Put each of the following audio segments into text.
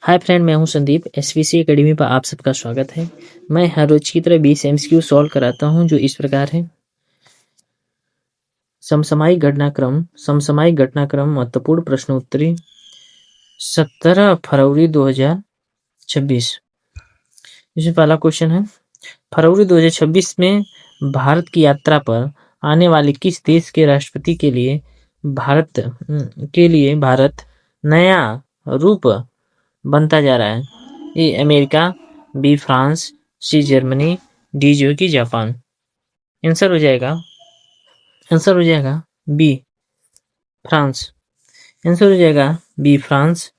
Hi friend, मैं हूं Sandeep. SVC academy पर आप सबका स्वागत है। मैं हर रोज की तरह 20 एमसीक्यू सॉल्व कराता हूं, जो इस प्रकार है। समसामयिक घटनाक्रम महत्वपूर्ण प्रश्नोत्तरी 17 फरवरी 2026। इसमें पहला क्वेश्चन है, फरवरी 2026 में भारत की यात्रा पर आने वाले किस देश के राष्ट्रपति के लिए भारत नया रूप बनता जा रहा है? A America, B France, C Germany, D जो कि जापान। आंसर हो जाएगा बी फ्रांस। आंसर हो जाएगा बी फ्रांस।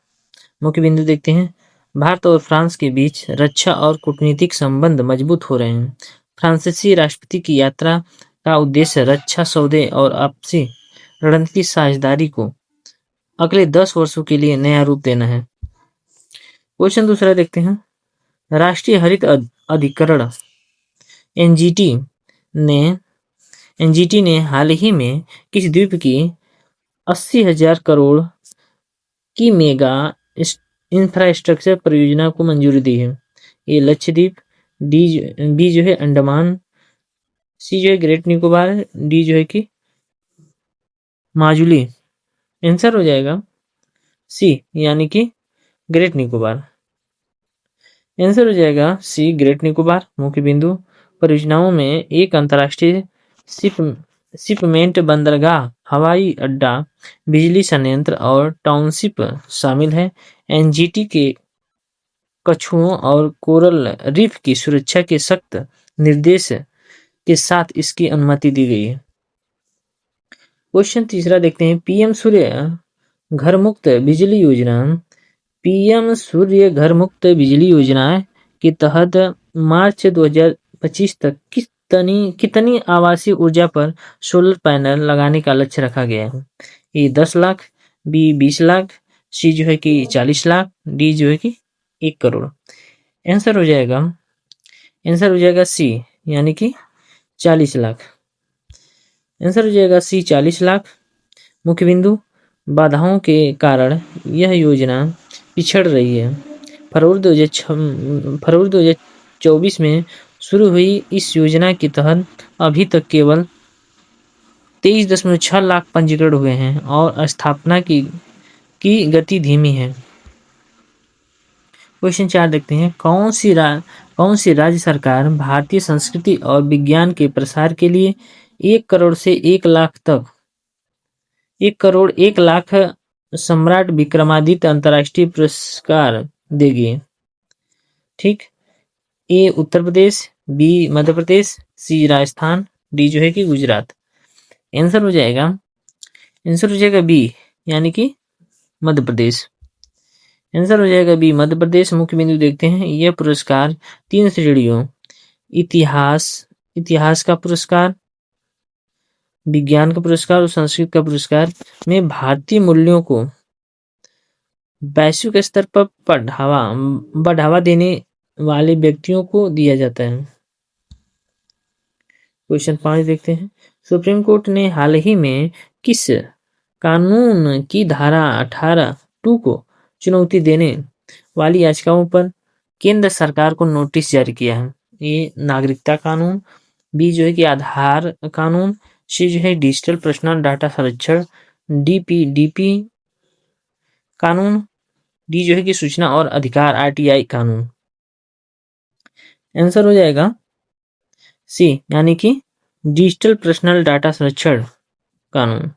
मुख्य बिंदु देखते हैं। भारत और फ्रांस के बीच रक्षा और कूटनीतिक संबंध मजबूत हो रहे हैं। फ्रांसीसी राष्ट्रपति की यात्रा का उद्देश्य रक्षा सौदे और आपसी रणनीतिक साझेदारी को अगले 10 वर्षों के लिए नया रूप देना है। क्वेश्चन दूसरा देखते हैं। राष्ट्रीय हरित अधिकरण एनजीटी ने हाल ही में किस द्वीप की 80,000 करोड़ की मेगा इंफ्रास्ट्रक्चर परियोजना को मंजूरी दी है? ए लक्षद्वीप, बी जो है अंडमान, सी जो है ग्रेट निकोबार, डी जो है कि माजुली। आंसर हो जाएगा सी, यानी कि ग्रेट निकोबार। आंसर हो जाएगा सी, ग्रेट निकोबार। मुख्य बिंदु परियोजनाओं में एक अंतर्राष्ट्रीय शिपमेंट बंदरगाह, हवाई अड्डा, बिजली संयंत्र और टाउनशिप शामिल है। एनजीटी के कछुओं और कोरल रीफ की सुरक्षा के सख्त निर्देश के साथ इसकी अनुमति दी गई है। क्वेश्चन तीसरा देखते हैं। पीएम सूर्य घर मुक्त बिजली योजना के तहत मार्च 2025 तक कितनी आवासीय ऊर्जा पर सोलर पैनल लगाने का लक्ष्य रखा गया है? ए 10 लाख, बी 20 लाख, सी जो है कि 40 लाख, डी जो है कि 1 करोड़। आंसर हो जाएगा सी, यानी कि 40 लाख। आंसर हो जाएगा सी, 40 लाख। मुख्य बिंदु बाधाओं के कारण यह योजना पिछड़ रही है। फरवरी 2024 में शुरू हुई इस योजना के तहत अभी तक केवल 23.6 लाख पंजीकरण हुए हैं और स्थापना की गति धीमी है। क्वेश्चन 4 देखते हैं। कौन सी राज्य सरकार भारतीय संस्कृति और विज्ञान के प्रसार के लिए 1 करोड़ से 1 लाख तक 1 लाख सम्राट विक्रमादित्य अंतर्राष्ट्रीय पुरस्कार देगी? ठीक। ए उत्तर प्रदेश, बी मध्य प्रदेश, सी राजस्थान, डी जो है कि गुजरात। आंसर हो जाएगा बी, यानी कि मध्य प्रदेश। आंसर हो जाएगा बी, मध्य प्रदेश। मुख्य बिंदु देखते हैं। यह पुरस्कार 3 श्रेणियों इतिहास का पुरस्कार, विज्ञान का पुरस्कार और संस्कृत का पुरस्कार में भारतीय मूल्यों को वैश्विक स्तर पर बढ़ावा देने वाले व्यक्तियों को दिया जाता है। क्वेश्चन 5 देखते हैं। सुप्रीम कोर्ट ने हाल ही में किस कानून की धारा 18(2) को चुनौती देने वाली याचिकाओं पर केंद्र सरकार को नोटिस जारी किया है? ये नागरिकता कानून, बी जो है कि आधार कानून, सी जो है डिजिटल पर्सनल डाटा संरक्षण डीपीडीपी कानून, डी जो है कि सूचना और अधिकार आरटीआई कानून। आंसर हो जाएगा सी, यानी कि डिजिटल पर्सनल डाटा संरक्षण कानून।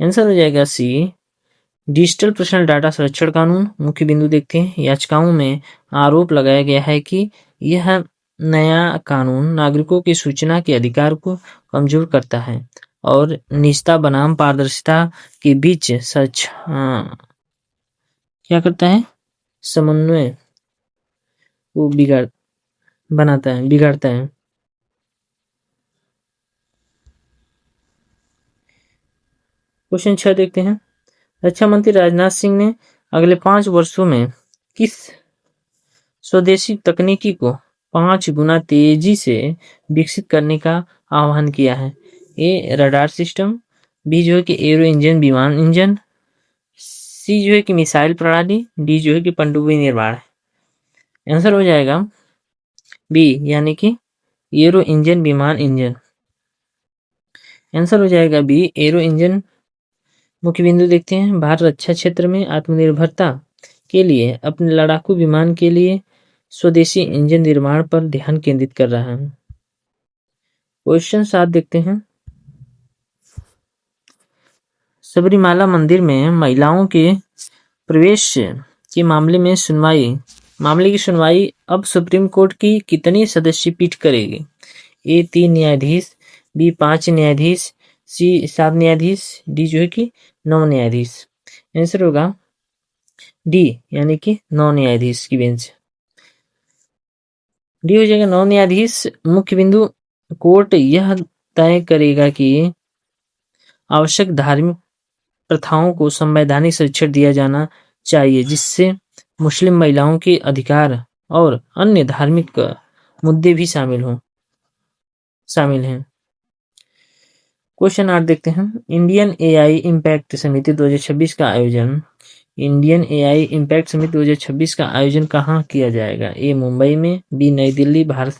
आंसर हो जाएगा सी, डिजिटल पर्सनल डाटा संरक्षण कानून। मुख्य बिंदु देखते हैं। याचिकाओं में आरोप लगाया गया है कि यह नया कानून नागरिकों की सूचना के अधिकार को कमजोर करता है और निजता बनाम पारदर्शिता के बीच क्या करता है? समन्वय को बिगाड़ता है। क्वेश्चन 6 देखते हैं। रक्षा मंत्री राजनाथ सिंह ने अगले 5 वर्षों में किस स्वदेशी तकनीकी को 5 गुना तेजी से विकसित करने का आह्वान किया है? ए रडार सिस्टम, बी जो है कि एरो इंजन विमान इंजन, सी जो है कि मिसाइल प्रणाली, डी जो है कि पनडुब्बी निर्माण। आंसर हो जाएगा बी यानी कि एरो इंजन, विमान इंजन। आंसर हो जाएगा बी एरो इंजन। मुख्य बिंदु देखते हैं, भारत रक्षा क्षेत्र में आत्मनिर्भरता के लिए अपने लड़ाकू विमान के लिए स्वदेशी इंजन निर्माण पर ध्यान केंद्रित कर रहा है। क्वेश्चन 7 देखते हैं, सबरीमाला मंदिर में महिलाओं के प्रवेश के मामले की सुनवाई अब सुप्रीम कोर्ट की कितनी सदस्यीय पीठ करेगी? ए 3 न्यायाधीश, बी 5 न्यायाधीश, सी 7 न्यायाधीश, डी जो है कि 9 न्यायाधीश। आंसर होगा डी यानी कि 9 न्यायाधीश की बेंच। डी हो जाएगा 9 न्यायाधीश। मुख्य बिंदु, कोर्ट यह तय करेगा कि आवश्यक धार्मिक प्रथाओं को संवैधानिक संरक्षण दिया जाना चाहिए, जिससे मुस्लिम महिलाओं के अधिकार और अन्य धार्मिक मुद्दे भी शामिल हैं। क्वेश्चन 8 देखते हैं, इंडियन एआई इम्पैक्ट समिति 2026 का आयोजन कहाँ किया जाएगा? ए मुंबई में, बी नई दिल्ली भारत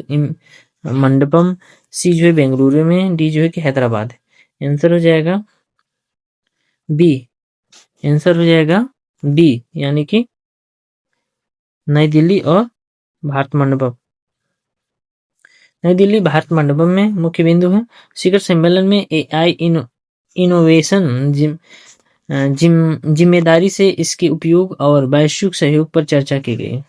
मंडपम, सी जो है बेंगलुरु में, डी जो है कि हैदराबाद। आंसर हो जाएगा बी यानी कि नई दिल्ली और भारत मंडपम। नई दिल्ली भारत मंडपम में मुख्य बिंदु है, शिखर सम्मेलन में एआई इनोवेशन जिम्मेदारी से इसके उपयोग और वैश्विक सहयोग पर चर्चा की गई।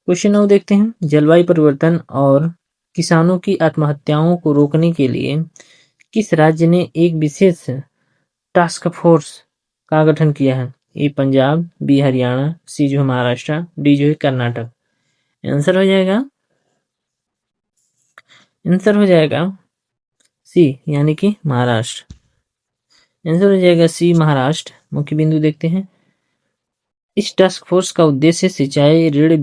क्वेश्चन 9 देखते हैं, जलवायु परिवर्तन और किसानों की आत्महत्याओं को रोकने के लिए किस राज्य ने एक विशेष टास्क फोर्स का गठन किया है? ए पंजाब, बी हरियाणा, सी जो है महाराष्ट्र, डी जो है कर्नाटक। आंसर हो जाएगा सी यानी कि महाराष्ट्र। आंसर हो जाएगा सी महाराष्ट्र। मुख्य बिंदु देखते हैं, इस टास्क फोर्स का उद्देश्य सिंचाई, ऋण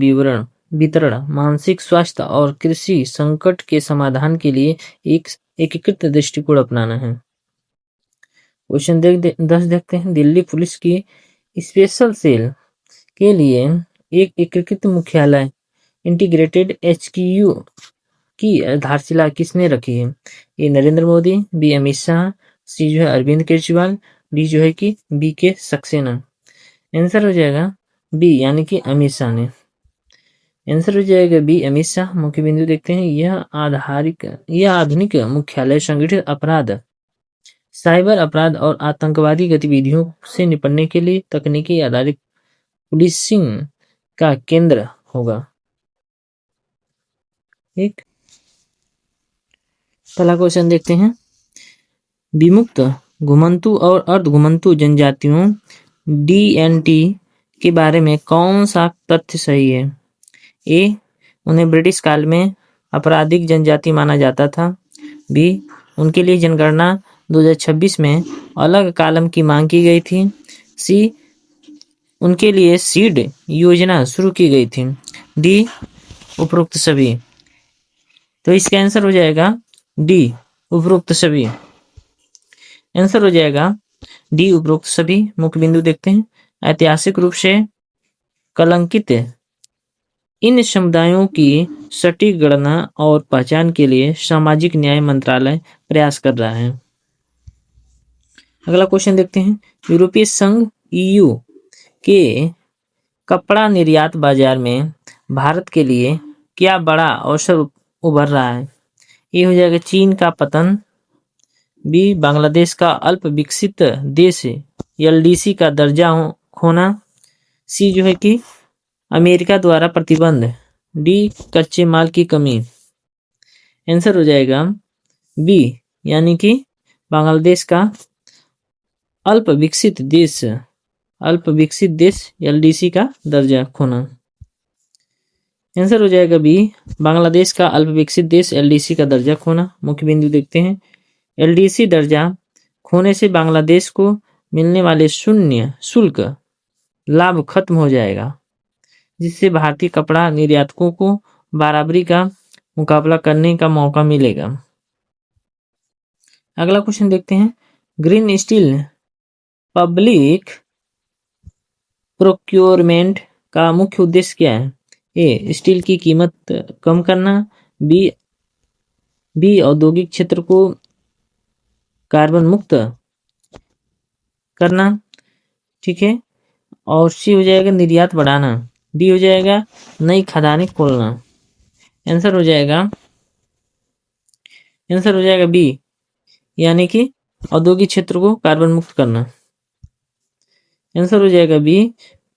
वितरण, मानसिक स्वास्थ्य और कृषि संकट के समाधान के लिए एक एकीकृत दृष्टिकोण अपनाना है। क्वेश्चन 10 देखते हैं, दिल्ली पुलिस की स्पेशल सेल के लिए एक एकीकृत मुख्यालय इंटीग्रेटेड HQ की आधारशिला किसने रखी है? ए नरेंद्र मोदी, बी अमित शाह, सी जो है अरविंद केजरीवाल, डी जो है कि BK सक्सेना। आंसर हो जाएगा बी यानी कि अमित शाह ने। आंसर हो जाएगा बी अमित शाह। मुख्य बिंदु देखते हैं, यह आधुनिक मुख्यालय संगठित अपराध, साइबर अपराध और आतंकवादी गतिविधियों से निपटने के लिए तकनीकी आधारित पुलिसिंग का केंद्र होगा। एक पहला क्वेश्चन देखते हैं, विमुक्त घुमंतू और अर्ध घुमंतू जनजातियों DNT के बारे में कौन सा तथ्य सही है? ए उन्हें ब्रिटिश काल में आपराधिक जनजाति माना जाता था, बी उनके लिए जनगणना 2026 में अलग कॉलम की मांग की गई थी, सी उनके लिए सीड योजना शुरू की गई थी, डी उपरोक्त सभी। तो इसका आंसर हो जाएगा डी उपरोक्त सभी। आंसर हो जाएगा डी उपरोक्त सभी। मुख्य बिंदु देखते हैं, ऐतिहासिक रूप से कलंकित इन समुदायों की सटीक गणना और पहचान के लिए सामाजिक न्याय मंत्रालय प्रयास कर रहा है। अगला क्वेश्चन देखते हैं, यूरोपीय संघ EU के कपड़ा निर्यात बाजार में भारत के लिए क्या बड़ा अवसर उभर रहा है? ये हो जाएगा चीन का पतन, बी बांग्लादेश का अल्प विकसित देश LDC का दर्जा खोना, सी जो है कि अमेरिका द्वारा प्रतिबंध, डी कच्चे माल की कमी। आंसर हो जाएगा बी यानी कि बांग्लादेश का अल्प विकसित देश LDC का दर्जा खोना। आंसर हो जाएगा बी बांग्लादेश का अल्प विकसित देश LDC का दर्जा खोना। मुख्य बिंदु देखते हैं, LDC दर्जा खोने से बांग्लादेश को मिलने वाले शून्य शुल्क लाभ खत्म हो जाएगा, जिससे भारतीय कपड़ा निर्यातकों को बराबरी का मुकाबला करने का मौका मिलेगा। अगला क्वेश्चन देखते हैं, ग्रीन स्टील पब्लिक प्रोक्योरमेंट का मुख्य उद्देश्य क्या है? ए स्टील की कीमत कम करना, बी बी औद्योगिक क्षेत्र को कार्बन मुक्त करना, ठीक है, और सी हो जाएगा निर्यात बढ़ाना, डी हो जाएगा नई खदानें खोलना। आंसर हो जाएगा बी, यानी कि औद्योगिक क्षेत्र को कार्बन मुक्त करना। आंसर हो जाएगा बी,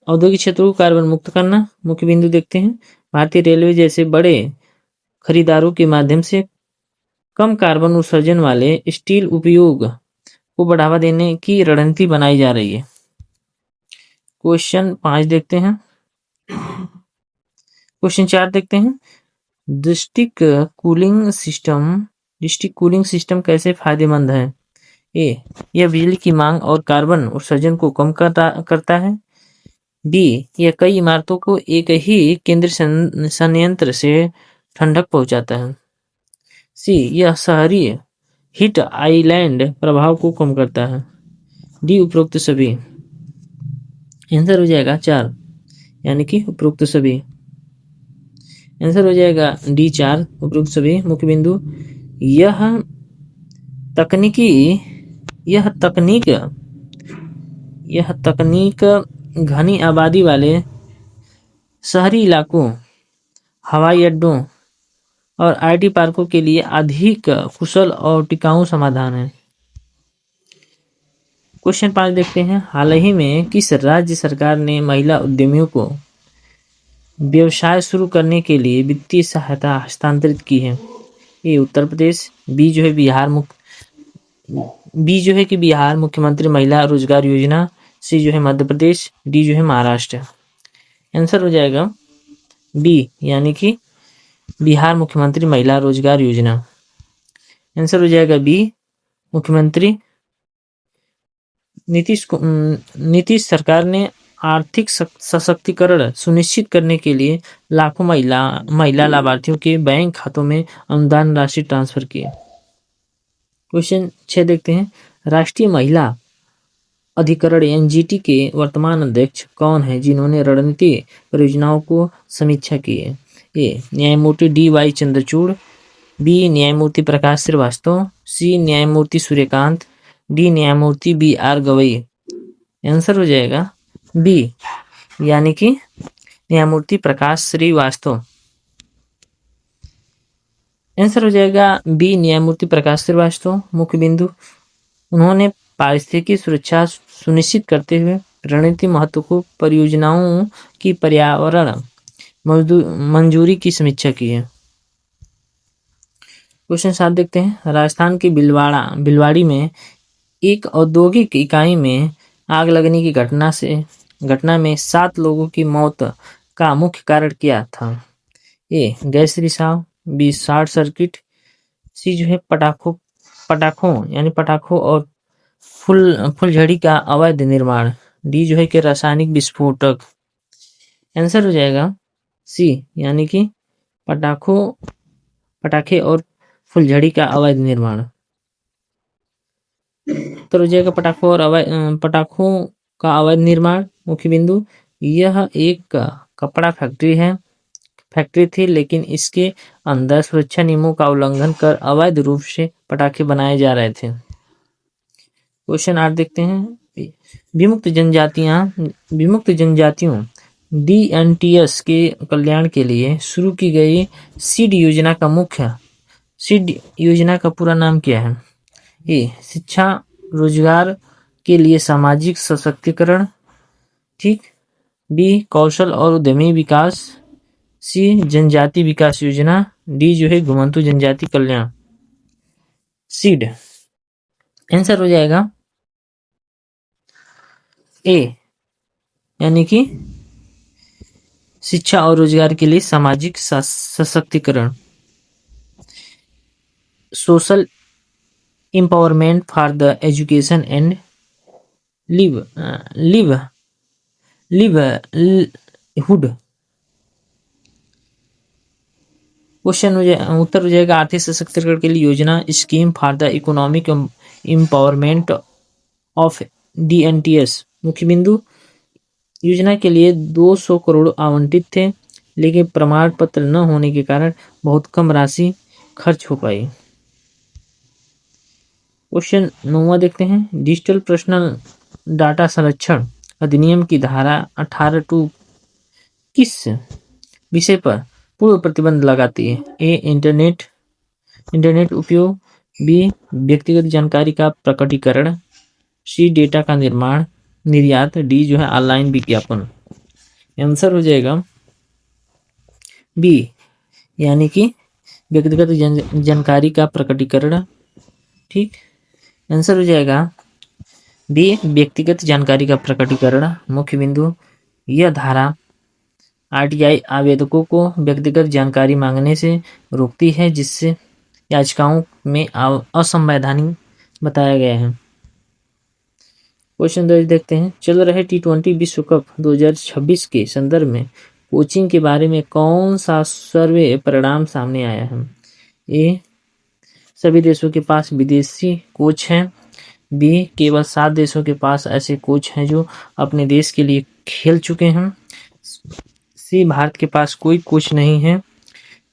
औद्योगिक क्षेत्र को कार्बन मुक्त करना। मुख्य बिंदु देखते हैं। भारतीय रेलवे जैसे बड़े खरीदारों के माध्यम से कम कार्बन उत्सर्जन वाले स्टील उपयोग को बढ़ावा देने की रणनीति बनाई जा रही है। क्वेश्चन 5 देखते हैं। क्वेश्चन 4 देखते हैं। डिस्ट्रिक्ट कूलिंग सिस्टम कैसे फायदेमंद है? ए यह बिजली की मांग और कार्बन उत्सर्जन को कम करता है। बी यह कई इमारतों को एक ही केंद्र संयंत्र से ठंडक पहुंचाता है। सी यह शहरी हीट आइलैंड प्रभाव को कम करता है। डी उपरोक्त सभी। आंसर हो जाएगा 4, यानी कि उपरोक्त सभी। आंसर हो जाएगा डी 4, उपरोक्त सभी। मुख्य बिंदु यह तकनीक घनी आबादी वाले शहरी इलाकों, हवाई अड्डों और आईटी पार्कों के लिए अधिक कुशल और टिकाऊ समाधान है। क्वेश्चन 5 देखते हैं। हाल ही में किस राज्य सरकार ने महिला उद्यमियों को व्यवसाय शुरू करने के लिए वित्तीय सहायता हस्तांतरित की है? ए उत्तर प्रदेश, बी जो है कि बिहार मुख्यमंत्री महिला रोजगार योजना, सी जो है मध्य प्रदेश, डी जो है महाराष्ट्र। आंसर हो जाएगा बी, यानी कि बिहार मुख्यमंत्री महिला रोजगार योजना। आंसर हो जाएगा बी, मुख्यमंत्री नीतीश सरकार ने आर्थिक सशक्तिकरण सुनिश्चित करने के लिए लाखों महिला लाभार्थियों के बैंक खातों में अनुदान राशि ट्रांसफर की। क्वेश्चन 6 देखते हैं। राष्ट्रीय महिला अधिकरण एनजीटी के वर्तमान अध्यक्ष कौन है जिन्होंने रणनीति परियोजनाओं को समीक्षा की है? ए न्यायमूर्ति डी.वाई. चंद्रचूड़, बी न्यायमूर्ति प्रकाश श्रीवास्तव, सी न्यायमूर्ति सूर्यकांत, डी न्यायमूर्ति बी.आर. गवई। आंसर हो जाएगा बी, यानी कि न्यायमूर्ति प्रकाश श्रीवास्तव। आंसर हो जाएगा बी, न्यायमूर्ति प्रकाश श्रीवास्तव। मुख्य बिंदु उन्होंने पारिस्थितिकी सुरक्षा सुनिश्चित करते हुए रणनीति महत्व को परियोजनाओं की पर्यावरण मंजूरी की समीक्षा की है। क्वेश्चन 7 देखते हैं। राजस्थान के भिलवाड़ी में एक औद्योगिक इकाई में आग लगने की घटना में 7 लोगों की मौत का मुख्य कारण क्या था? ए गैस रिसाव, बी शॉर्ट सर्किट, सी जो है पटाखों और फुलझड़ी का अवैध निर्माण, डी जो है कि रासायनिक विस्फोटक। आंसर हो जाएगा सी, यानी कि पटाखे और फुलझड़ी का अवैध निर्माण। तो हो जाएगा पटाखों का अवैध निर्माण। मुख्य बिंदु यह एक कपड़ा फैक्ट्री थी, लेकिन इसके अंदर सुरक्षा नियमों का उल्लंघन कर अवैध रूप से पटाखे बनाए जा रहे थे। क्वेश्चन 8 देखते हैं। विमुक्त जनजातियों डीएनटीएस के कल्याण के लिए शुरू की गई सीड योजना का पूरा नाम क्या है? ए शिक्षा रोजगार के लिए सामाजिक सशक्तिकरण, ठीक, बी कौशल और उद्यमी विकास, सी जनजाति विकास योजना, डी जो है घुमंतु जनजाति कल्याण। सीड। आंसर हो जाएगा ए, यानी कि शिक्षा और रोजगार के लिए सामाजिक सशक्तिकरण, social empowerment for the education and livelihood। Question उत्तर हो जाएगा आर्थिक सशक्तिकरण के लिए योजना, scheme for the economic empowerment of DNTS मुख्य बिंदु योजना के लिए 200 करोड़ आवंटित थे, लेकिन प्रमाण पत्र न होने के कारण बहुत कम राशि खर्च हो पाई। क्वेश्चन 9वां देखते हैं। डिजिटल पर्सनल डाटा संरक्षण अधिनियम की धारा 18(2) किस विषय पर पूर्व प्रतिबंध लगाती है? ए इंटरनेट उपयोग, बी व्यक्तिगत जानकारी का प्रकटीकरण, सी डेटा का निर्यात, डी जो है ऑनलाइन विज्ञापन। आंसर हो जाएगा बी, यानी कि व्यक्तिगत जानकारी का प्रकटीकरण। ठीक, आंसर हो जाएगा बी, व्यक्तिगत जानकारी का प्रकटीकरण। मुख्य बिंदु यह धारा RTI आवेदकों को व्यक्तिगत जानकारी मांगने से रोकती है, जिससे याचिकाओं में असंवैधानिक बताया गया है। क्वेश्चन 10 देखते हैं। चल रहे T20 विश्व कप 2026 के संदर्भ में कोचिंग के बारे में कौन सा सर्वे परिणाम सामने आया है? ए सभी देशों के पास विदेशी कोच हैं, बी केवल 7 देशों के पास ऐसे कोच हैं जो अपने देश के लिए खेल चुके हैं, सी भारत के पास कोई कोच नहीं है,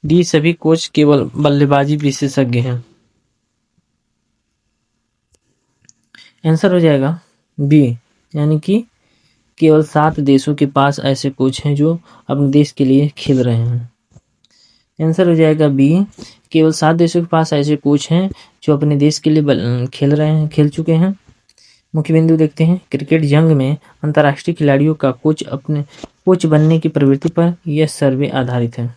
डी सभी कोच केवल बल्लेबाजी विशेषज्ञ हैं। आंसर हो जाएगा बी, यानी कि केवल 7 देशों के पास ऐसे कोच हैं जो अपने देश के लिए खेल रहे हैं। आंसर हो जाएगा बी, केवल 7 देशों के पास ऐसे कोच हैं जो अपने देश के लिए खेल चुके हैं। मुख्य बिंदु देखते हैं। क्रिकेट जंग में अंतर्राष्ट्रीय खिलाड़ियों का कोच बनने की प्रवृत्ति पर यह सर्वे आधारित है।